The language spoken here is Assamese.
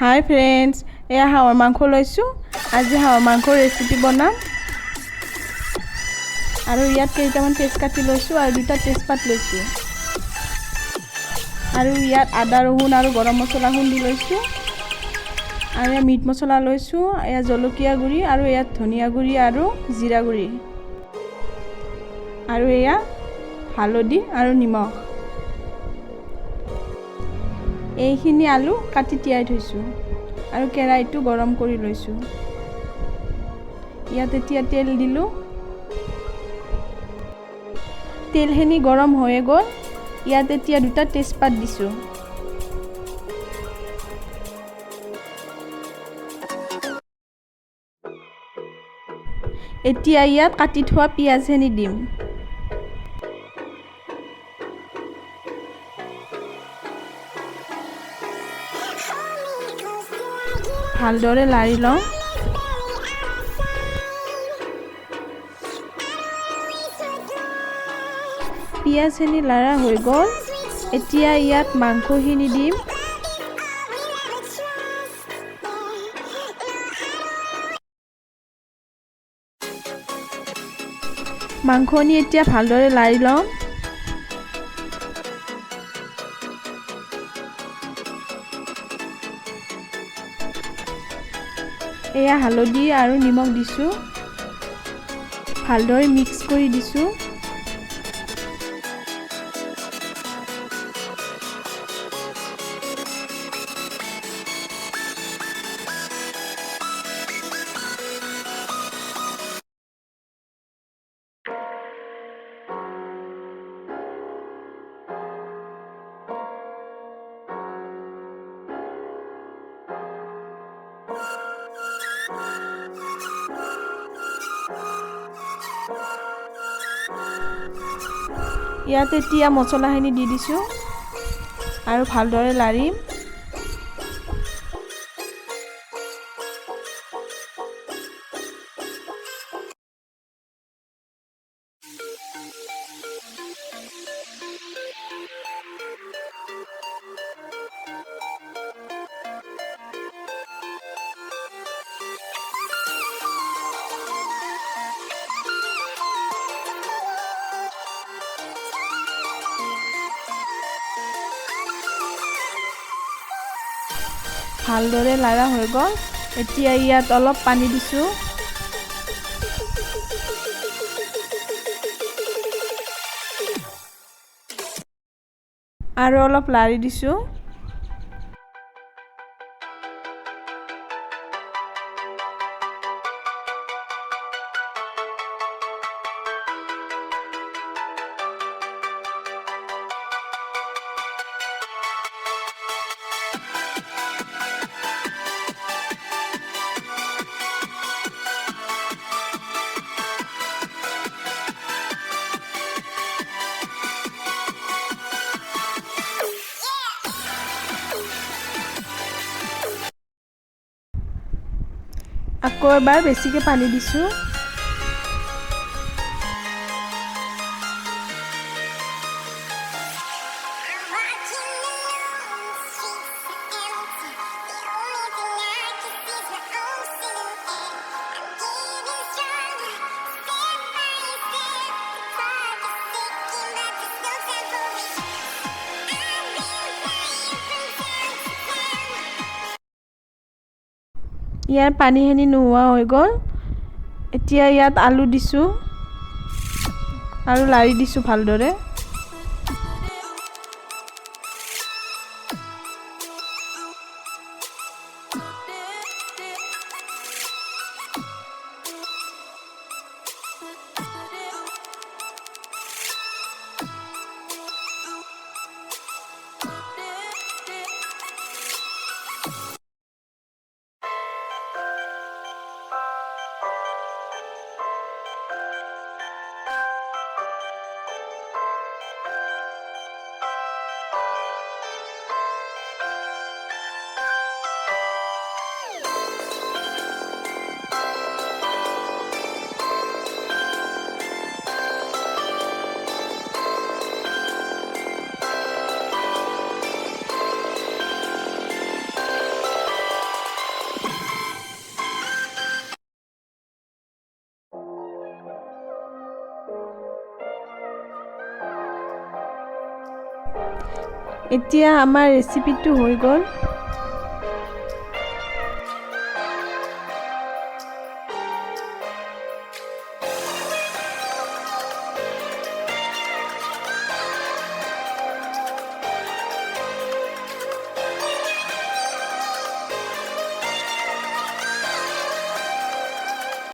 হাই ফ্ৰেণ্ডছ, এয়া হাঁহৰ মাংস লৈছোঁ। আজি হাঁহৰ মাংসৰ ৰেচিপি বনাম। আৰু ইয়াত কেইটামান তেজকাটি লৈছোঁ আৰু দুটা তেজপাত লৈছোঁ। আৰু ইয়াত আদা ৰহুন আৰু গৰম মছলা খুন্দি লৈছোঁ। আৰু এয়া মিট মছলা লৈছোঁ, এয়া জলকীয়া গুড়ি আৰু ইয়াত ধনিয়া গুড়ি আৰু জিৰা গুড়ি। আৰু এয়া হালধি আৰু নিমখ। এইখিনি আলু কাটি তিয়াই থৈছোঁ আৰু কেৰাহীটো গৰম কৰি লৈছোঁ। ইয়াত এতিয়া তেল দিলোঁ। তেলখিনি গৰম হৈ গ'ল। ইয়াত এতিয়া দুটা তেজপাত দিছোঁ। এতিয়া ইয়াত কাটি থোৱা পিঁয়াজখিনি দিম। ভালদৰে লাৰি লওঁ। পিঁয়াজখিনি লাৰা হৈ গ'ল। এতিয়া ইয়াত মাংসখিনি দিম। মাংসখিনি এতিয়া ভালদৰে লাৰি লওঁ। এয়া হালধি আৰু নিমখ দিছোঁ। ভালদৰে মিক্স কৰি দিছোঁ। ইয়াত এতিয়া মছলাখিনি দি দিছোঁ আৰু ভালদৰে লাৰিম। ভালদৰে লাৰা হৈ গ'ল। এতিয়া ইয়াত অলপ পানী দিছোঁ। আৰু অলপ লাৰি দিছোঁ। আকৌ এবাৰ বেছিকৈ পানী দিছোঁ। ইয়াৰ পানীখিনি নোহোৱা হৈ গ'ল। এতিয়া ইয়াত আলু দিছোঁ আৰু লাৰি দিছোঁ ভালদৰে। এতিয়া আমাৰ ৰেচিপিটো হৈ গ'ল